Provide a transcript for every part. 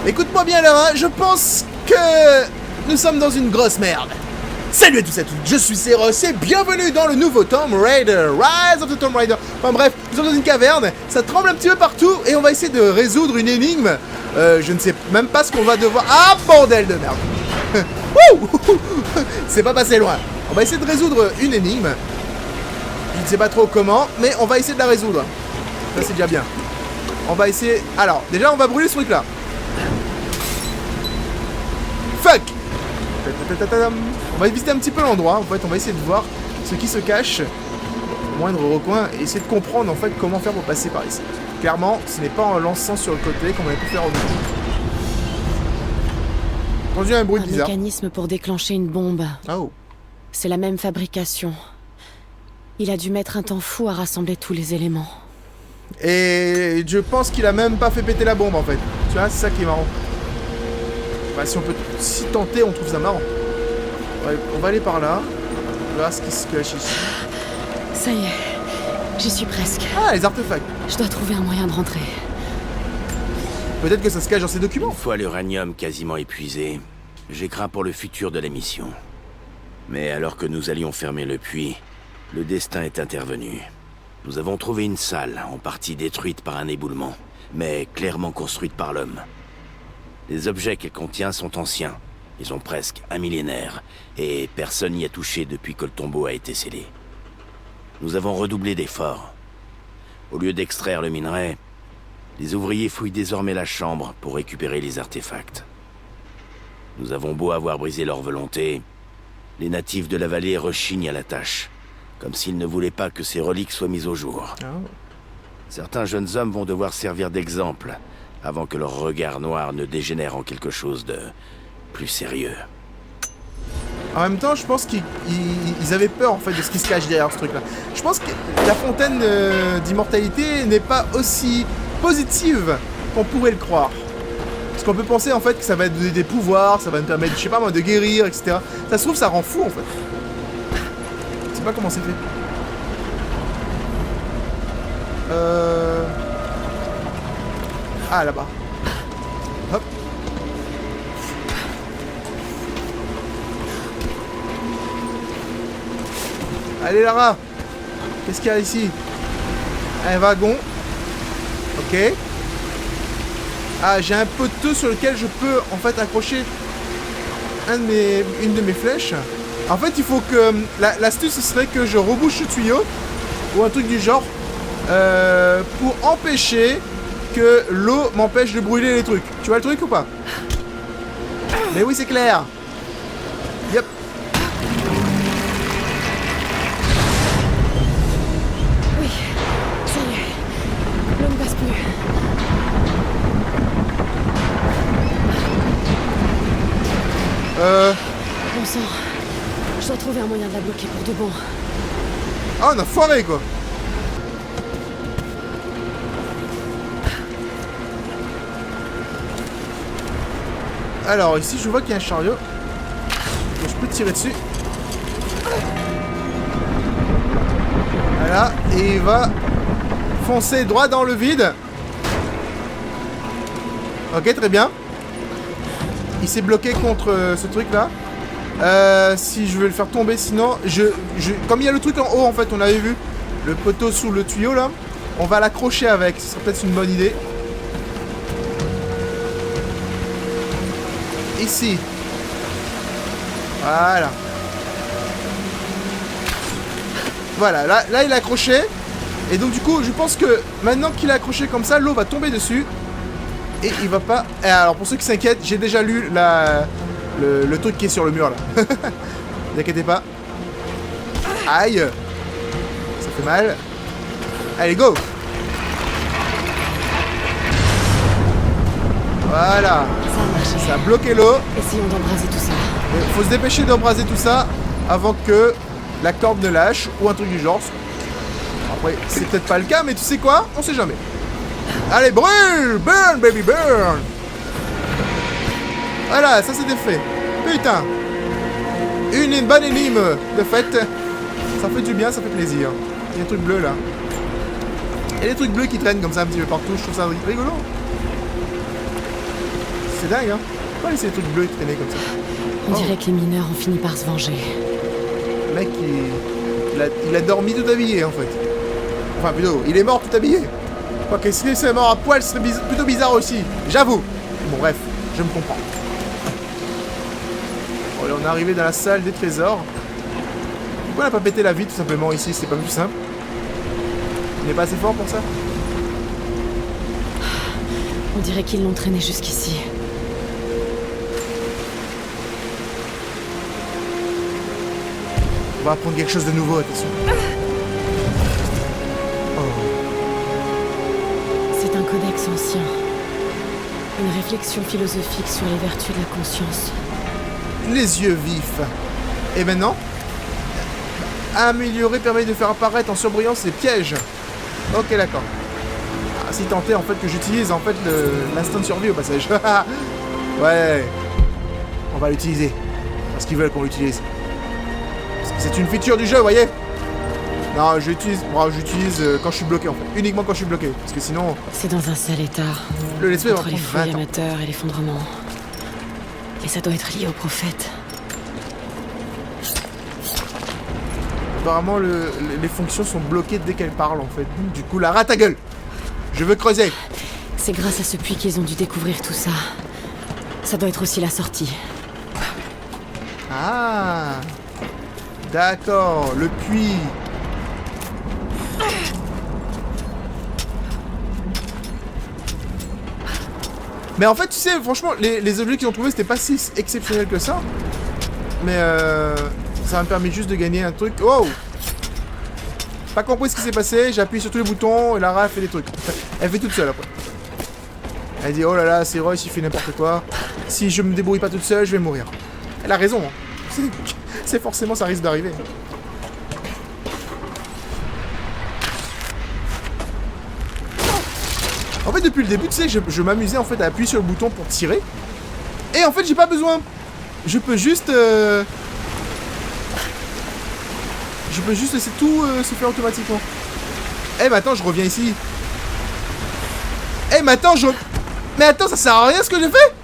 Écoute-moi bien Lara, je pense que nous sommes dans une grosse merde. Salut à tous et à toutes, je suis Seros et bienvenue dans le nouveau Tomb Raider, Rise of the Tomb Raider. Enfin bref, nous sommes dans une caverne, ça tremble un petit peu partout et on va essayer de résoudre une énigme. Je ne sais même pas ce qu'on va devoir... Ah bordel de merde. C'est pas passé loin. On va essayer de résoudre une énigme. Je ne sais pas trop comment, mais on va essayer de la résoudre. Ça c'est déjà bien. On va essayer... Alors, déjà on va brûler ce truc là. Fuck. On va visiter un petit peu l'endroit, en fait, on va essayer de voir ce qui se cache au moindre recoin et essayer de comprendre en fait comment faire pour passer par ici. Clairement, ce n'est pas en lançant sur le côté qu'on aurait pu faire au début. J'ai entendu un bruit bizarre. Un mécanisme pour déclencher une bombe. Oh. C'est la même fabrication. Il a dû mettre un temps fou à rassembler tous les éléments. Et je pense qu'il a même pas fait péter la bombe en fait. Tu vois, c'est ça qui est marrant. Bah, si on peut s'y tenter, on trouve ça marrant. Ouais, on va aller par là. On verra ce qui se cache ici. Ça y est, j'y suis presque. Ah, les artefacts. Je dois trouver un moyen de rentrer. Peut-être que ça se cache dans ces documents. Une fois l'uranium quasiment épuisé, j'ai craint pour le futur de la mission. Mais alors que nous allions fermer le puits, le destin est intervenu. Nous avons trouvé une salle, en partie détruite par un éboulement, mais clairement construite par l'homme. Les objets qu'elle contient sont anciens. Ils ont presque un millénaire, et personne n'y a touché depuis que le tombeau a été scellé. Nous avons redoublé d'efforts. Au lieu d'extraire le minerai, les ouvriers fouillent désormais la chambre pour récupérer les artefacts. Nous avons beau avoir brisé leur volonté, les natifs de la vallée rechignent à la tâche, comme s'ils ne voulaient pas que ces reliques soient mises au jour. Oh. Certains jeunes hommes vont devoir servir d'exemple, avant que leur regard noir ne dégénère en quelque chose de plus sérieux. En même temps, je pense qu'ils avaient peur en fait de ce qui se cache derrière ce truc-là. Je pense que la fontaine d'immortalité n'est pas aussi positive qu'on pourrait le croire. Parce qu'on peut penser en fait que ça va donner des pouvoirs, ça va me permettre, je sais pas moi, de guérir, etc. Ça se trouve, ça rend fou en fait. Je sais pas comment c'est fait. Ah, là-bas. Hop. Allez, Lara. Qu'est-ce qu'il y a ici? Un wagon. Ok. Ah, j'ai un poteau sur lequel je peux, en fait, accrocher une de mes flèches. En fait, il faut que... L'astuce, ce serait que je rebouche le tuyau. Ou un truc du genre. Pour empêcher... que l'eau m'empêche de brûler les trucs. Tu vois le truc ou pas? Mais oui, c'est clair. Yep. Oui, ça y est. L'eau ne passe plus. Bon sang. Je dois trouver un moyen de la bloquer pour de bon. Ah, on a foiré quoi. Alors ici je vois qu'il y a un chariot. Donc, je peux tirer dessus. Voilà. Et il va foncer droit dans le vide. Ok, très bien. Il s'est bloqué contre ce truc là. Si je veux le faire tomber, sinon comme il y a le truc en haut en fait, on avait vu le poteau sous le tuyau là. On va l'accrocher avec. Ce serait peut-être une bonne idée. Ici. Voilà. Voilà, là il est accroché. Et donc du coup, je pense que maintenant qu'il est accroché comme ça, l'eau va tomber dessus. Et il va pas... Et alors pour ceux qui s'inquiètent, j'ai déjà lu le truc qui est sur le mur là. Ne vous inquiétez pas. Aïe. Ça fait mal. Allez, go. Voilà. Ça a bloqué l'eau. Essayons d'embraser tout ça. Il faut se dépêcher d'embraser tout ça avant que la corde ne lâche ou un truc du genre. Après, c'est peut-être pas le cas, mais tu sais quoi? On sait jamais. Allez, brûle! Burn, baby, burn! Voilà, ça c'était fait. Putain! Une bonne énigme de fait. Ça fait du bien, ça fait plaisir. Il y a des trucs bleus là. Il y a des trucs bleus qui traînent comme ça un petit peu partout. Je trouve ça rigolo. C'est dingue, hein. Pourquoi laisser les trucs bleus traîner comme ça? On dirait que les mineurs ont fini par se venger. Le mec, il a dormi tout habillé, en fait. Enfin, plutôt, il est mort tout habillé. Quoi qu'est-ce que c'est mort à poil, ce serait plutôt bizarre aussi. J'avoue. Bon, bref, je me comprends. Bon, là, on est arrivé dans la salle des trésors. Pourquoi on n'a pas pété la vie, tout simplement, ici? C'est pas plus simple. Il n'est pas assez fort pour ça? On dirait qu'ils l'ont traîné jusqu'ici. On va apprendre quelque chose de nouveau, attention. C'est un codex ancien. Une réflexion philosophique sur les vertus de la conscience. Les yeux vifs. Et maintenant? Améliorer permet de faire apparaître en surbrillance les pièges. Ok, d'accord. Ah, si tant est en fait que j'utilise en fait l'instinct de survie au passage. Ouais. On va l'utiliser. Parce qu'ils veulent qu'on l'utilise. Parce que c'est une feature du jeu, vous voyez? Non, j'utilise quand je suis bloqué en fait. Uniquement quand je suis bloqué. Parce que sinon... C'est dans un sale état. Le let's play va Entre les prendre 20 fouilles ans. amateurs et l'effondrement. Et ça doit être lié au prophète. Apparemment, les fonctions sont bloquées dès qu'elles parlent en fait. Du coup, la rate à gueule. Je veux creuser. C'est grâce à ce puits qu'ils ont dû découvrir tout ça. Ça doit être aussi la sortie. Ah. D'accord, le puits. Mais en fait, tu sais, franchement, les objets qu'ils ont trouvés, c'était pas si exceptionnel que ça. Mais ça m'a permis juste de gagner un truc. Oh! Pas compris ce qui s'est passé, j'ai appuyé sur tous les boutons et Lara fait des trucs. Elle fait toute seule après. Elle dit, oh là là, c'est Royce, il fait n'importe quoi. Si je me débrouille pas toute seule, je vais mourir. Elle a raison. Hein. C'est forcément, ça risque d'arriver. En fait, depuis le début, tu sais, je m'amusais en fait à appuyer sur le bouton pour tirer. Et en fait, j'ai pas besoin. Je peux juste laisser tout se faire automatiquement. Eh, mais attends, je reviens ici. Eh, mais attends, Mais attends, ça sert à rien ce que j'ai fait?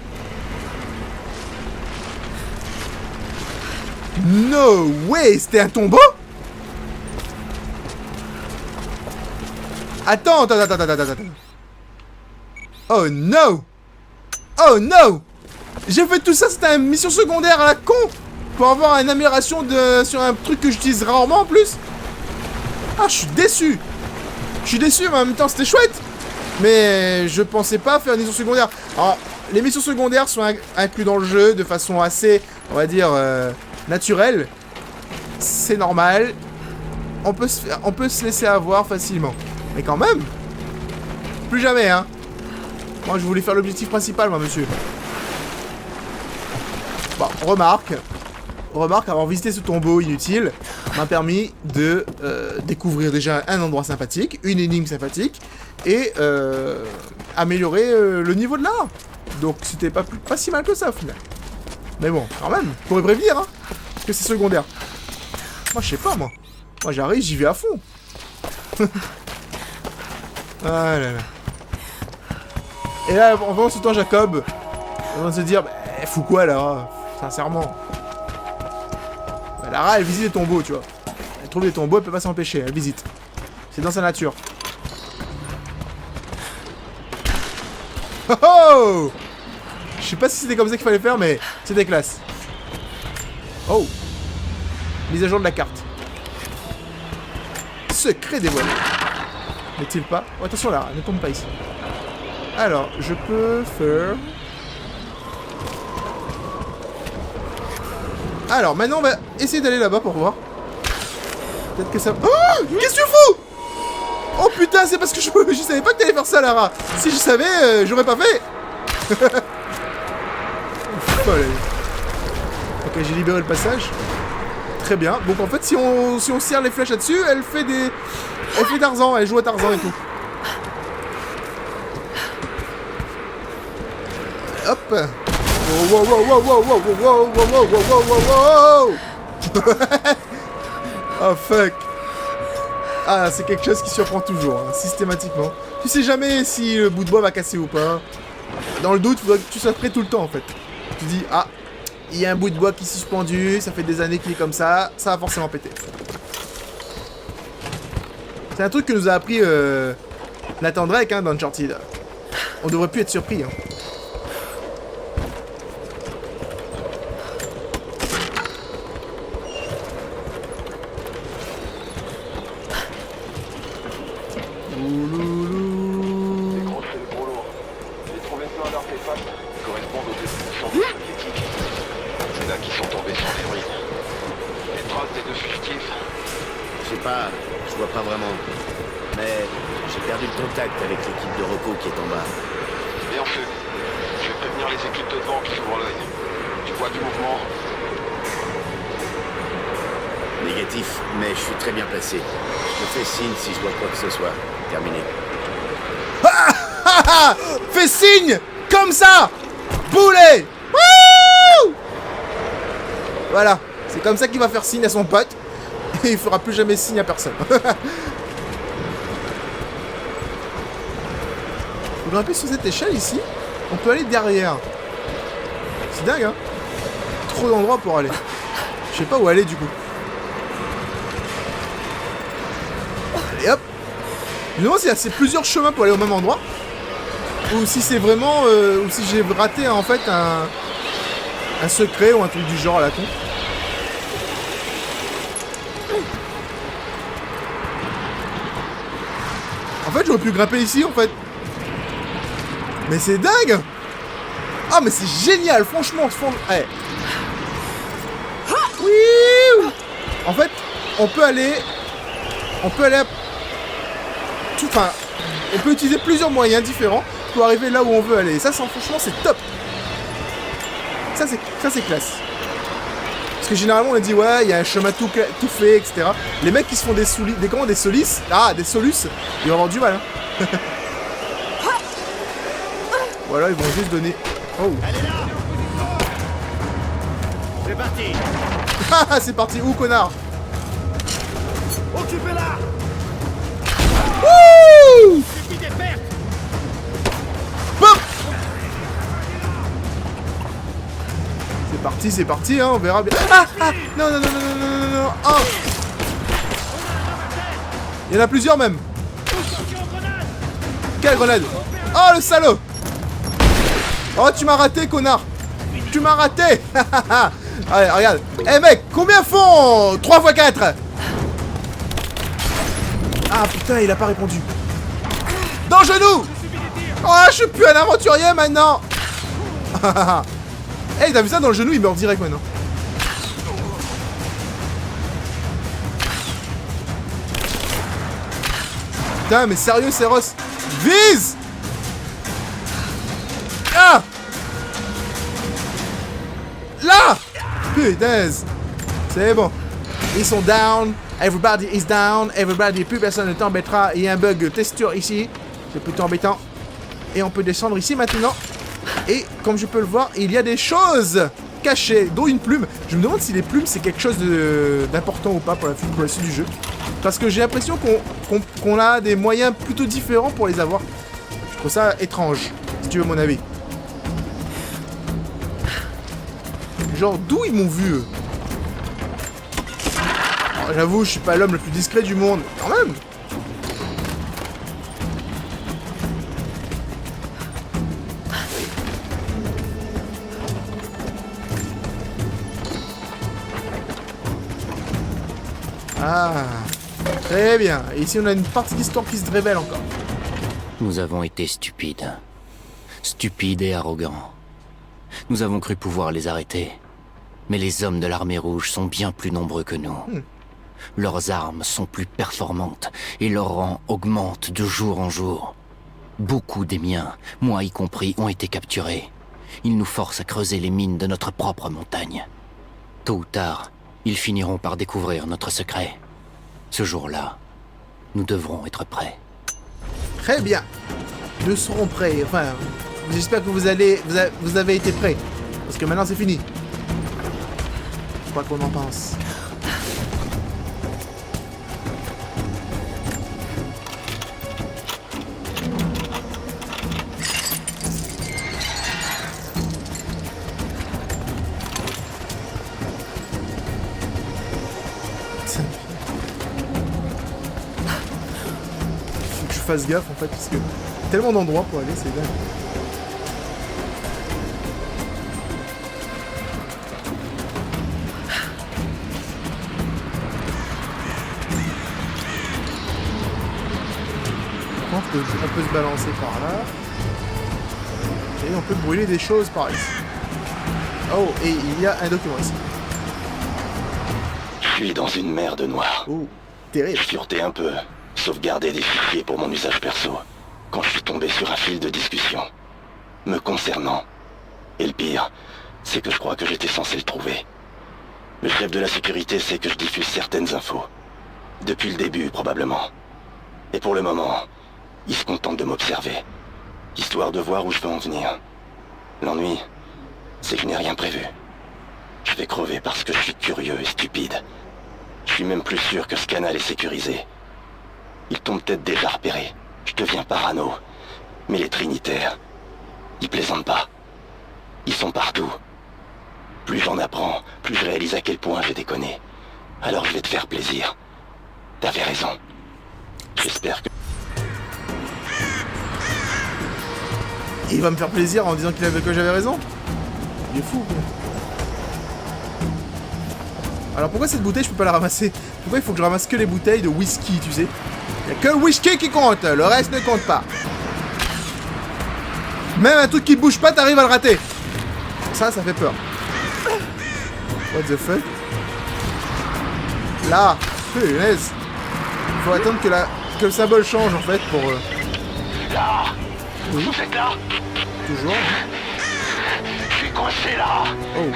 No way, c'était un tombeau? Attends. Oh no! Oh no! J'ai fait tout ça, c'était une mission secondaire à la con! Pour avoir une amélioration sur un truc que j'utilise rarement en plus! Ah, je suis déçu! Je suis déçu, mais en même temps, c'était chouette! Mais je pensais pas faire une mission secondaire. Alors, les missions secondaires sont incluses dans le jeu de façon assez, on va dire, naturelle. C'est normal. On peut se laisser avoir facilement. Mais quand même! Plus jamais, hein! Moi, je voulais faire l'objectif principal, moi, monsieur. Bon, remarque, avoir visité ce tombeau inutile m'a permis de découvrir déjà un endroit sympathique, une énigme sympathique, et améliorer le niveau de l'art. Donc, c'était pas si mal que ça, au final. Mais bon, quand même, pourrait prévenir, hein, parce que c'est secondaire. Moi, je sais pas, moi. Moi, j'arrive, j'y vais à fond. Ah là là. Et là, pendant ce temps, Jacob, on va se dire, bah, elle fout quoi, Lara? Sincèrement. Bah, Lara, elle visite les tombeaux, tu vois. Elle trouve des tombeaux, elle peut pas s'empêcher, elle visite. C'est dans sa nature. Oh oh! Je sais pas si c'était comme ça qu'il fallait faire, mais c'était classe. Oh! Mise à jour de la carte. Secret dévoilé. N'est-il pas? Oh, attention, Lara, ne tombe pas ici. Alors, je peux faire... Alors, maintenant, on va essayer d'aller là-bas pour voir. Peut-être que ça... Oh! Qu'est-ce que tu fous? Oh putain, c'est parce que je savais pas que t'allais faire ça, Lara. Si je savais, j'aurais pas fait. Folle. Ok, j'ai libéré le passage. Très bien. Donc en fait, si on serre les flèches là-dessus, elle fait Tarzan, elle joue à Tarzan et tout. Hop. Wow, wow, wow, wow, wow, wow, wow, wow, wow, wow, wow. Oh fuck. Ah, c'est quelque chose qui surprend toujours, hein, systématiquement. Tu sais jamais si le bout de bois va casser ou pas. Dans le doute, il faudrait que tu sois prêt tout le temps en fait. Tu dis, ah, il y a un bout de bois qui est suspendu, ça fait des années qu'il est comme ça va forcément péter. C'est un truc que nous a appris Nathan Drake hein, dans Uncharted. On devrait plus être surpris. Hein. Je vois pas vraiment. Mais j'ai perdu le contact avec l'équipe de repos qui est en bas. Bien fait. Je vais prévenir les équipes de devant qui s'ouvrent l'œil. Tu vois du mouvement? Négatif, mais je suis très bien placé. Je te fais signe si je vois quoi que ce soit. Terminé. Fais signe comme ça. Boulet. Wouh. Voilà. C'est comme ça qu'il va faire signe à son pote. Et il fera plus jamais signe à personne. Faut grimper sur cette échelle ici. On peut aller derrière. C'est dingue hein. Trop d'endroits pour aller. Je sais pas où aller du coup. Allez hop. Je me demande s'il y a plusieurs chemins pour aller au même endroit. Ou si c'est vraiment... ou si j'ai raté en fait un secret ou un truc du genre à la con. En fait, j'aurais pu grimper ici, en fait. Mais c'est dingue. Ah, mais c'est génial, franchement. Ouais. Oui. En fait, on peut aller... Enfin, on peut utiliser plusieurs moyens différents pour arriver là où on veut aller. Et ça, franchement, c'est top. Ça, c'est classe. Parce que généralement, on a dit, ouais, il y a un chemin tout fait, etc. Les mecs qui se font des solis... des solis... Ah, des solus, ils vont avoir du mal, hein. Voilà, ils vont juste donner... Oh. Allez là. C'est parti. Ah, c'est parti. Où, connard? Occupez-la. Wouh. Suffit des pertes. Bop. C'est parti, hein, on verra bien. Ah, ah, non, non, non, non, non, non, non, non. Oh. Il y en a plusieurs même. Quelle grenade? Oh, le salaud. Oh, tu m'as raté, connard. Tu m'as raté. Allez, regarde. Eh, hey, mec, combien font 3 x 4? Ah, putain, il a pas répondu. Dans le genou. Oh, je suis plus un aventurier maintenant. Eh, hey, t'as vu ça dans le genou, il meurt direct maintenant. Putain, mais sérieux, Seros. Vise. Ah. Là. Putain. C'est bon. Ils sont down. Everybody is down. Everybody, plus personne ne t'embêtera. Il y a un bug texture ici. C'est plutôt embêtant. Et on peut descendre ici maintenant. Et comme je peux le voir, il y a des choses cachées, dont une plume. Je me demande si les plumes c'est quelque chose d'important ou pas pour la suite du jeu. Parce que j'ai l'impression qu'on a des moyens plutôt différents pour les avoir. Je trouve ça étrange, si tu veux mon avis. Genre, d'où ils m'ont vu eux? Oh, j'avoue, je suis pas l'homme le plus discret du monde. Quand même. Ah, très bien. Et ici, on a une partie d'histoire qui se révèle encore. Nous avons été stupides. Stupides et arrogants. Nous avons cru pouvoir les arrêter. Mais les hommes de l'armée rouge sont bien plus nombreux que nous. Leurs armes sont plus performantes et leur rang augmente de jour en jour. Beaucoup des miens, moi y compris, ont été capturés. Ils nous forcent à creuser les mines de notre propre montagne. Tôt ou tard, ils finiront par découvrir notre secret. Ce jour-là, nous devrons être prêts. Très bien. Nous serons prêts. Enfin, j'espère que vous avez été prêts. Parce que maintenant, c'est fini. Quoi qu'on en pense. fasse gaffe en fait, parce que y a tellement d'endroits pour aller, c'est dingue. Par contre, on peut se balancer par là. Et on peut brûler des choses par ici. Oh, et il y a un document ici. Je suis dans une mer de noir. Oh, terrible. Je furetais un peu, sauvegarder des fichiers pour mon usage perso, quand je suis tombé sur un fil de discussion me concernant. Et le pire, c'est que je crois que j'étais censé le trouver. Le chef de la sécurité sait que je diffuse certaines infos. Depuis le début, probablement. Et pour le moment, il se contente de m'observer, histoire de voir où je peux en venir. L'ennui, c'est que je n'ai rien prévu. Je vais crever parce que je suis curieux et stupide. Je suis même plus sûr que ce canal est sécurisé. Ils t'ont peut-être déjà repéré. Je deviens parano. Mais les Trinitaires, ils plaisantent pas. Ils sont partout. Plus j'en apprends, plus je réalise à quel point j'ai déconné. Alors je vais te faire plaisir. T'avais raison. J'espère que... Il va me faire plaisir en disant que j'avais raison. Il est fou, quoi. Alors pourquoi cette bouteille je peux pas la ramasser? Pourquoi il faut que je ramasse que les bouteilles de whisky, tu sais? Il y a que le whisky qui compte, le reste ne compte pas. Même un truc qui bouge pas, t'arrives à le rater. Ça fait peur. What the fuck? Là, punaise. Faut attendre que le symbole change en fait pour... Là. Oui. Vous êtes là? Toujours. Je suis coincé là. Oh.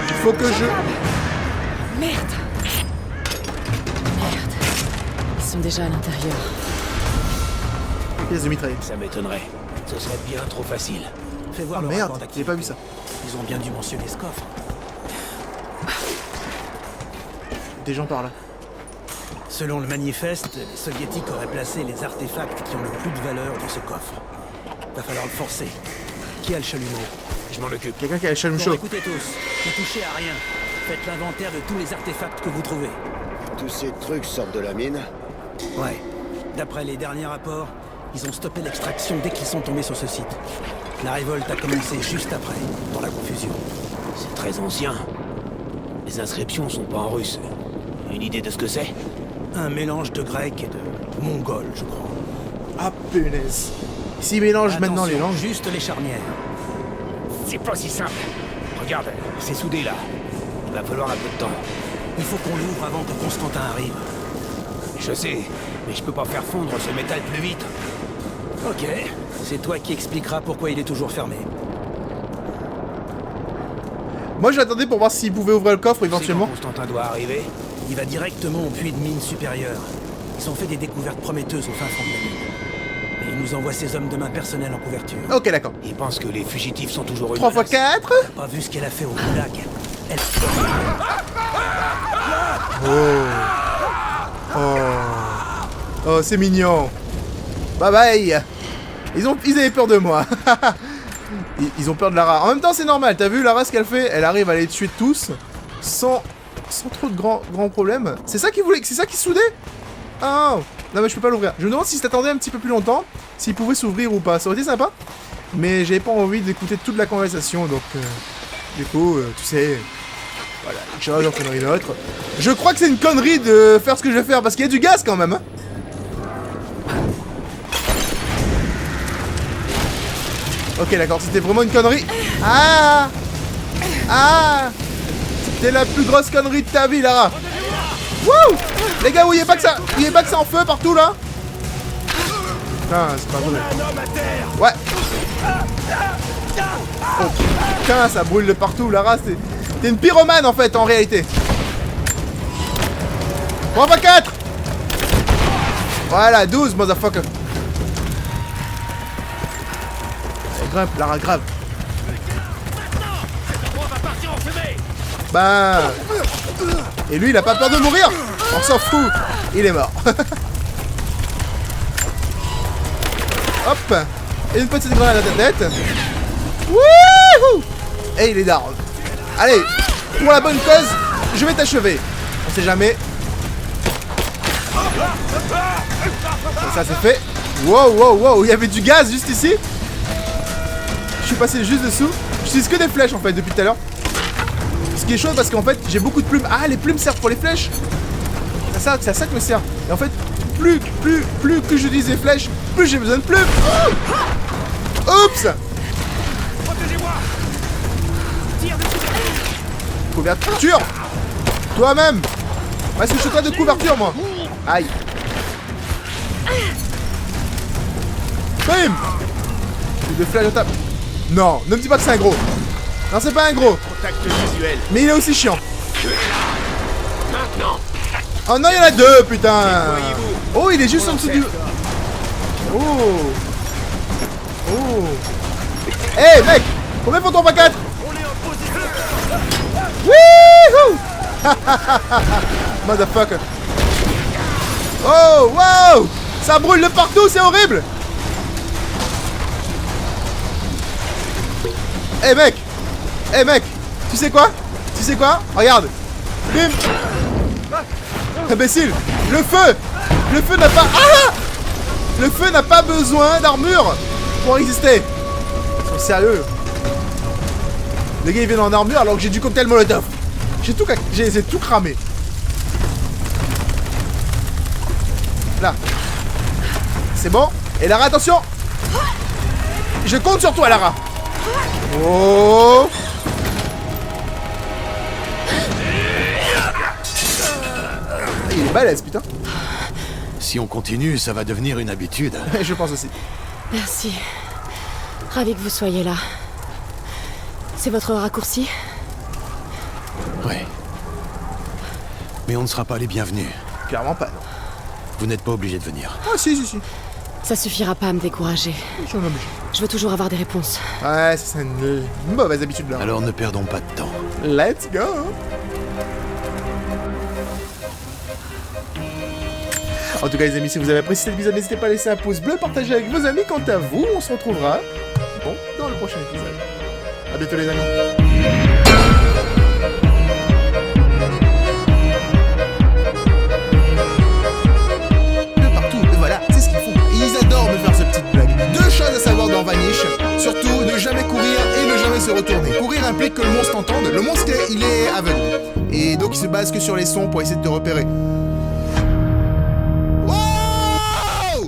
Il faut que je... Merde. Merde. Ils sont déjà à l'intérieur. Pièce de mitraillette. Ça m'étonnerait. Ce serait bien trop facile. Fais voir Oh le merde, rapport j'ai d'activité. pas vu ça. Ils ont bien dû mentionner ce coffre. Des gens par là. Selon le manifeste, les soviétiques auraient placé les artefacts qui ont le plus de valeur dans ce coffre. Va falloir le forcer. Qui a le chalumeau? Je m'en occupe. Quelqu'un qui a le chalumeau Bon, chaud. écoutez tous, ne touchez à rien. Faites l'inventaire de tous les artefacts que vous trouvez. Tous ces trucs sortent de la mine? Ouais. D'après les derniers rapports, ils ont stoppé l'extraction dès qu'ils sont tombés sur ce site. La révolte a commencé juste après, dans la confusion. C'est très ancien. Les inscriptions sont pas en russe. Une idée de ce que c'est? Un mélange de grec et de mongol, je crois. Ah punaise. S'ils mélangent maintenant les Attention, langues... juste les charnières. C'est pas si simple. Regarde, c'est soudé là. Il va falloir un peu de temps. Il faut qu'on l'ouvre avant que Constantin arrive. Je sais, mais je peux pas faire fondre ce métal plus vite. Ok, c'est toi qui expliqueras pourquoi il est toujours fermé. Moi j'attendais pour voir s'ils pouvaient ouvrir le coffre éventuellement. C'est quand Constantin doit arriver. Il va directement au puits de mine supérieur. Ils ont fait des découvertes prometteuses au fin fond de la mine. Et il nous envoie ses hommes de main personnels en couverture. Ok, d'accord. Il pense que les fugitifs sont toujours une 3 x menace. 4. T'as pas vu ce qu'elle a fait au Goulag? Elle... Oh, c'est mignon. Bye bye. Ils avaient peur de moi. Ils ont peur de Lara. En même temps, c'est normal. T'as vu Lara ce qu'elle fait? Elle arrive à les tuer tous sans trop de grands problèmes. C'est ça qu'ils voulaient. C'est ça qu'ils soudaient? Ah non mais je peux pas l'ouvrir. Je me demande si t'attendais un petit peu plus longtemps, s'il pouvait s'ouvrir ou pas. Ça aurait été sympa. Mais j'ai pas envie d'écouter toute la conversation, donc du coup, tu sais, voilà, une chose en prenant une autre. Je crois que c'est une connerie de faire ce que je vais faire parce qu'il y a du gaz quand même. Hein. Ok, d'accord, c'était vraiment une connerie. Ah, c'était la plus grosse connerie de ta vie, Lara. Wouh! Les gars, vous voyez pas que ça en feu partout là? Putain, c'est pas vrai. Ouais. Oh putain, ça brûle de partout, Lara, t'es une pyromane en fait, en réalité. 3 x 4. Voilà, 12, motherfucker. Grimpe, Lara, grave. Bah. Et lui, il a pas peur de mourir. On s'en fout. Il est mort. Hop. Et une petite grenade à la tête. Wouhou. Et il est down. Allez, pour la bonne cause, je vais t'achever. On sait jamais. Ça c'est fait. Wow, wow, wow. Il y avait du gaz juste ici. Je suis passé juste dessous. J'utilise que des flèches en fait depuis tout à l'heure. Ce qui est chaud parce qu'en fait j'ai beaucoup de plumes. Ah, les plumes servent pour les flèches. C'est à ça que me sert. Et en fait, plus que j'utilise des flèches, plus j'ai besoin de plumes. Oups. Couverture. Toi-même. Ouais, c'est chez toi de couverture, moi. Aïe. Bim. J'ai des flèches à table. Non, ne me dis pas que c'est un gros. Non, c'est pas un gros. Contact visuel. Mais il est aussi chiant. Maintenant. Oh non, il y en a deux, putain. Oh, il est juste en dessous du... Oh. Oh. Hey, mec. Combien faut-on pas 4? Wouhou. Motherfucker. Oh, wow. Ça brûle de partout, c'est horrible. Hey, mec. Hey, mec. Tu sais quoi? Tu sais quoi? Regarde. Bim. Imbécile! Le feu! Le feu n'a pas... Ah! Le feu n'a pas besoin d'armure pour exister! Ils sont sérieux? Les gars ils viennent en armure alors que j'ai du cocktail molotov. J'ai tout cramé. Là. C'est bon? Et Lara, attention! Je compte sur toi, Lara! Oh! Il est balèze, putain. Si on continue, ça va devenir une habitude. Je pense aussi. Merci. Ravi que vous soyez là. C'est votre raccourci? Ouais. Mais on ne sera pas les bienvenus. Clairement pas. Vous n'êtes pas obligés de venir. Ah si, si, si. Ça suffira pas à me décourager. Je suis un obligé. Je veux toujours avoir des réponses. Ouais, ça c'est une mauvaise habitude là. Alors ne perdons pas de temps. Let's go. En tout cas les amis, si vous avez apprécié cet épisode, n'hésitez pas à laisser un pouce bleu, partager avec vos amis. Quant à vous, on se retrouvera dans le prochain épisode. A bientôt les amis. De partout, et voilà, c'est ce qu'ils font. Ils adorent me faire ces petites blagues. Deux choses à savoir dans Vanish. Surtout, ne jamais courir et ne jamais se retourner. Courir implique que le monstre t'entende. Le monstre, il est aveugle. Et donc il se base que sur les sons pour essayer de te repérer.